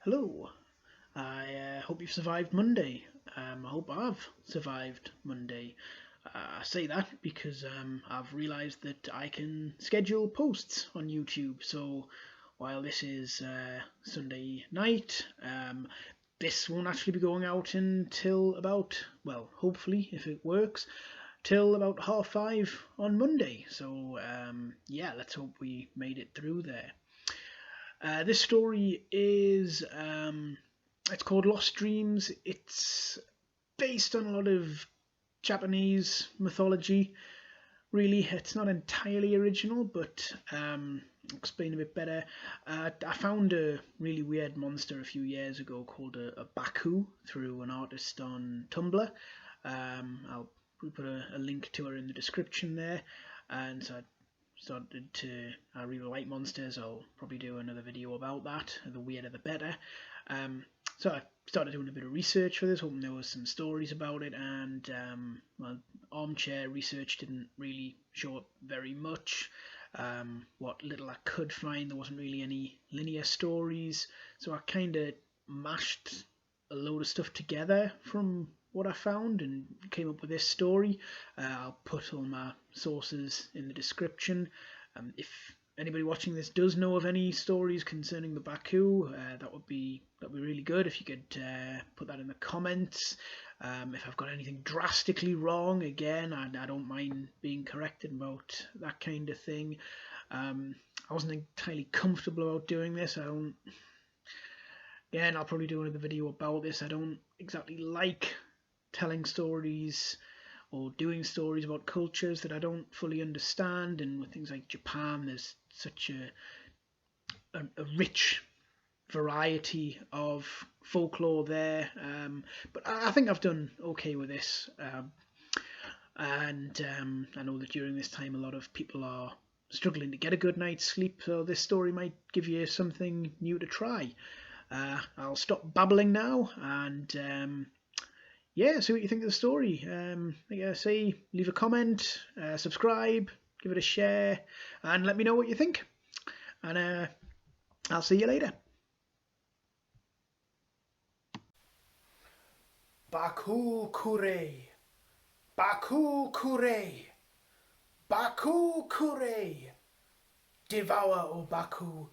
Hello. I hope you've survived Monday. I hope I've survived Monday. I say that because I've realised that I can schedule posts on YouTube. So while this is Sunday night, this won't actually be going out until about, well, hopefully, if it works, till about 5:30 on Monday. So yeah, let's hope we made it through there. This story is it's called Lost Dreams. It's based on a lot of Japanese mythology. Really, it's not entirely original, but I'll explain a bit better. I found a really weird monster a few years ago called a Baku through an artist on Tumblr. I'll put a link to her in the description there. And so I really like monsters. I'll probably do another video about that. The weirder the better. So I started doing a bit of research for this, hoping there was some stories about it, and well, armchair research didn't really show up very much. What little I could find, there wasn't really any linear stories, so I kind of mashed a load of stuff together from what I found and came up with this story. I'll put all my sources in the description. If anybody watching this does know of any stories concerning the Baku, that would be really good if you could put that in the comments. If I've got anything drastically wrong, again, I don't mind being corrected about that kind of thing. I wasn't entirely comfortable about doing this. Again, I'll probably do another video about this. I don't exactly like telling stories or doing stories about cultures that I don't fully understand, and with things like Japan, there's such a rich variety of folklore there. But I think I've done okay with this, and I know that during this time a lot of people are struggling to get a good night's sleep, so this story might give you something new to try. I'll stop babbling now and yeah, see what you think of the story. Like I say, leave a comment, subscribe, give it a share, and let me know what you think. And I'll see you later. Baku Kure, Baku Kure, Baku Kure. Devour, O Baku,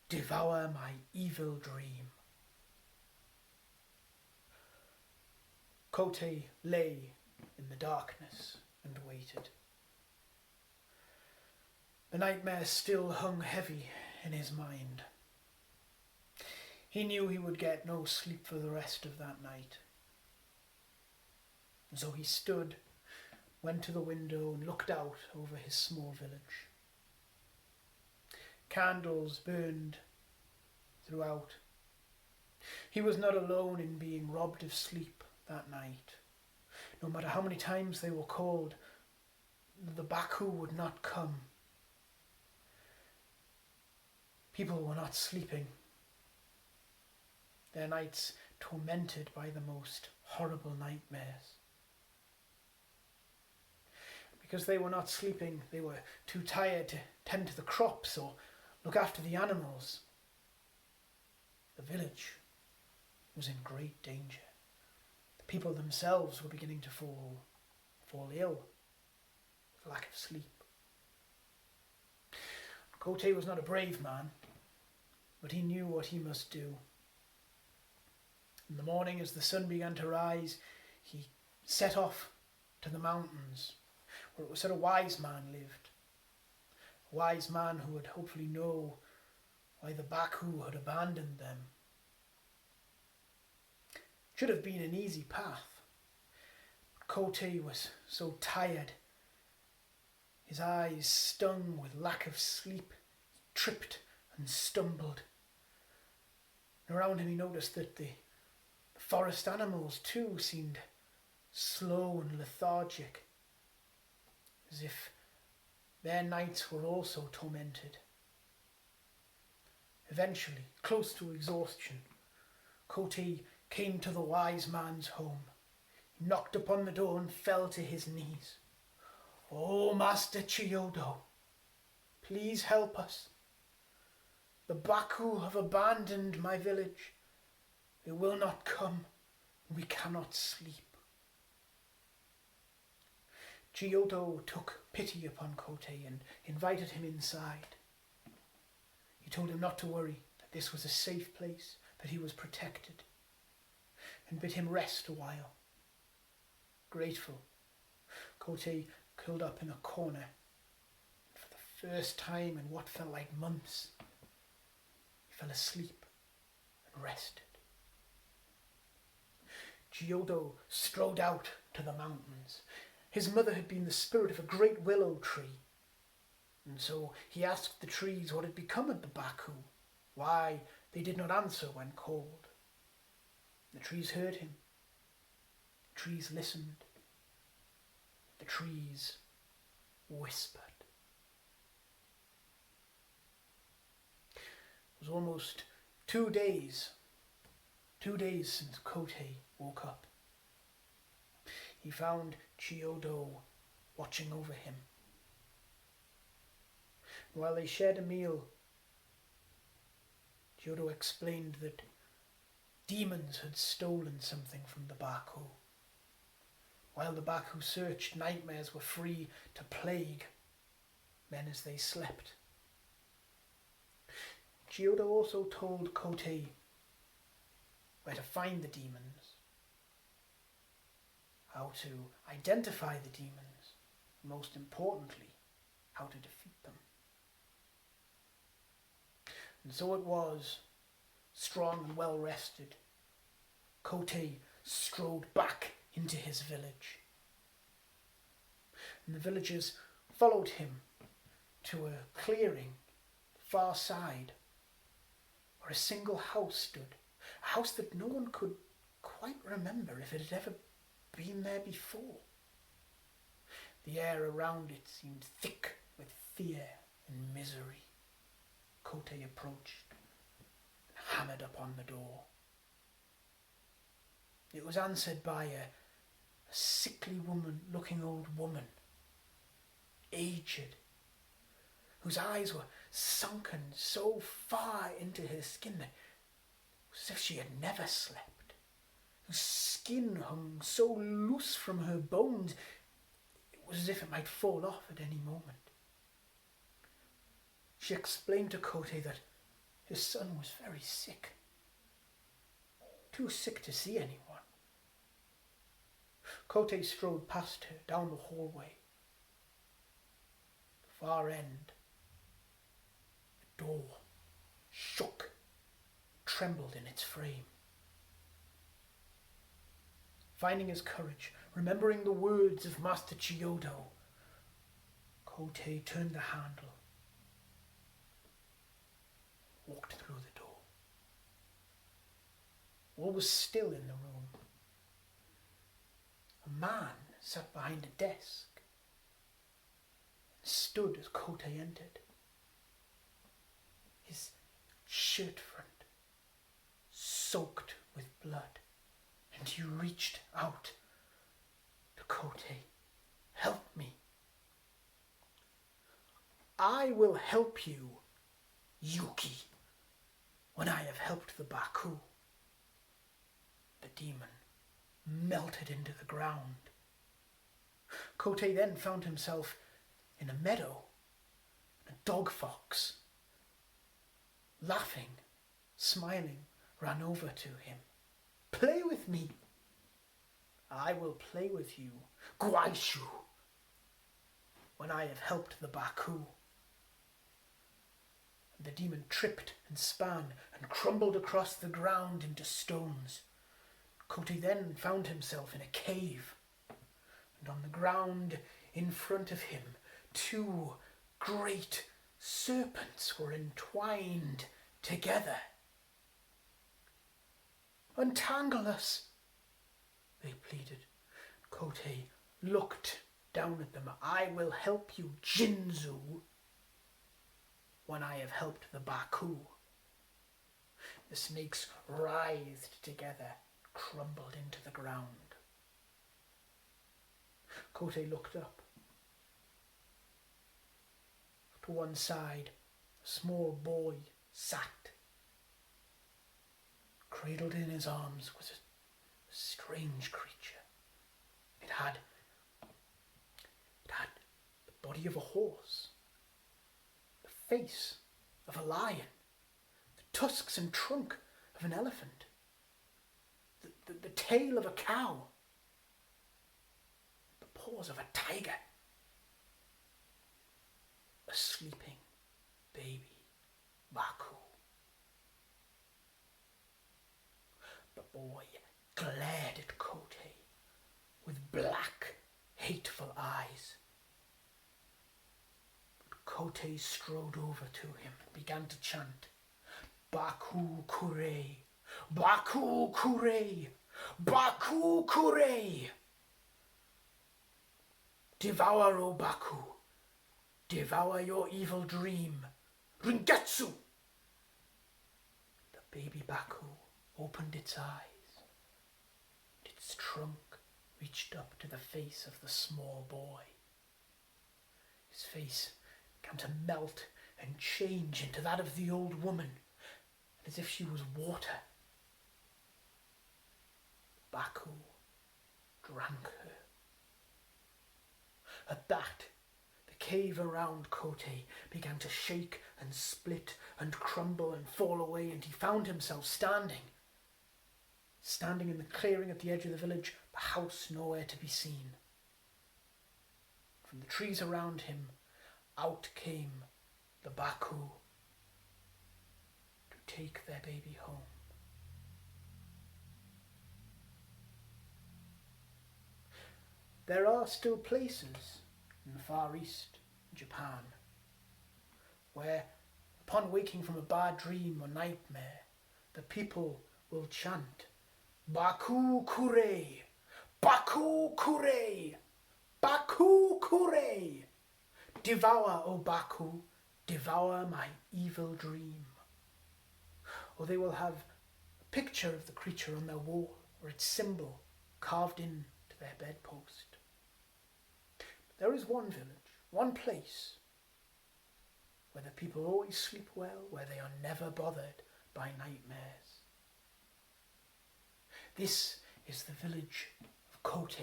devour my evil dream. Kote lay in the darkness and waited. The nightmare still hung heavy in his mind. He knew he would get no sleep for the rest of that night. So he stood, went to the window and looked out over his small village. Candles burned throughout. He was not alone in being robbed of sleep that night. No matter how many times they were called, the Baku would not come. People were not sleeping. Their nights tormented by the most horrible nightmares. Because they were not sleeping, they were too tired to tend to the crops or look after the animals. The village was in great danger. The people themselves were beginning to fall ill with lack of sleep. Kote was not a brave man, but he knew what he must do. In the morning, as the sun began to rise, he set off to the mountains, where it was said a wise man lived. A wise man who would hopefully know why the Baku had abandoned them. It should have been an easy path. Kote was so tired. His eyes stung with lack of sleep. He tripped and stumbled. And around him he noticed that the forest animals too seemed slow and lethargic, as if their nights were also tormented. Eventually, close to exhaustion, Kote came to the wise man's home. He knocked upon the door and fell to his knees. "Oh, Master Chiyodo, please help us. The Baku have abandoned my village It will not come. We cannot sleep. Giotto took pity upon Kotei and invited him inside. He told him not to worry, that this was a safe place, that he was protected, and bid him rest a while. Grateful, Kotei curled up in a corner. For the first time in what felt like months, he fell asleep and rested. Giotto strode out to the mountains. His mother had been the spirit of a great willow tree, and so he asked the trees what had become of the Baku, why they did not answer when called. The trees heard him. The trees listened. The trees whispered. It was almost 2 days. 2 days since Kotei woke up. He found Giotto watching over him. While they shared a meal, Giotto explained that demons had stolen something from the Baku. While the Baku searched, nightmares were free to plague men as they slept. Giotto also told Kotei where to find the demons, how to identify the demons, and most importantly, how to defeat them. And so it was, strong and well rested, Kotei strode back into his village. And the villagers followed him to a clearing far side where a single house stood, a house that no one could quite remember if it had ever been there before. The air around it seemed thick with fear and misery. Kotei approached and hammered upon the door. It was answered by a sickly looking old woman, aged, whose eyes were sunken so far into her skin that it was as if she had never slept, whose skin hung so loose from her bones it was as if it might fall off at any moment. She explained to Kotei that his son was very sick, too sick to see anyone. Kotei strode past her down the hallway. The far end, the door shook, trembled in its frame. Finding his courage, remembering the words of Master Giotto, Kotei turned the handle, walked through the door. All was still in the room. A man sat behind a desk and stood as Kotei entered. His shirt front soaked with blood, and he reached out to Kotei. "Help me." "I will help you, Yuki, when I have helped the Baku." The demon melted into the ground. Kotei then found himself in a meadow. A dog fox, laughing, smiling, ran over to him. "Play with me." "I will play with you, Guaishu, when I have helped the Baku." The demon tripped and span and crumbled across the ground into stones. Kotei then found himself in a cave, and on the ground in front of him, 2 great serpents were entwined together. "Untangle us," they pleaded. Kotei looked down at them. "I will help you, Jinzu, when I have helped the Baku." The snakes writhed together, crumbled into the ground. Kotei looked up. To one side, a small boy sat, Cradled in his arms was a strange creature. It had the body of a horse, the face of a lion, the tusks and trunk of an elephant, the tail of a cow, the paws of a tiger, a sleeping baby Baku. The boy glared at Kote with black, hateful eyes. But Kote strode over to him and began to chant, Baku Kure, Baku Kure, Baku Kure. Devour, O Baku, devour your evil dream, Ringetsu. The baby Baku opened its eyes, and its trunk reached up to the face of the small boy. His face began to melt and change into that of the old woman, as if she was water. Baku drank her. At that, the cave around Kote began to shake and split and crumble and fall away, and he found himself standing in the clearing at the edge of the village, the house nowhere to be seen. From the trees around him, out came the Baku to take their baby home. There are still places in the Far East, Japan, where, upon waking from a bad dream or nightmare, the people will chant, Baku Kure, Baku Kure, Baku Kure. Devour, O Baku, devour my evil dream. Or they will have a picture of the creature on their wall, or its symbol carved into their bedpost. There is one village, one place, where the people always sleep well, where they are never bothered by nightmares. This is the village of Kote,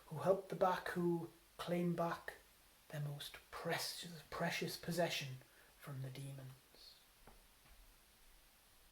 who helped the Baku claim back their most precious possession from the demon.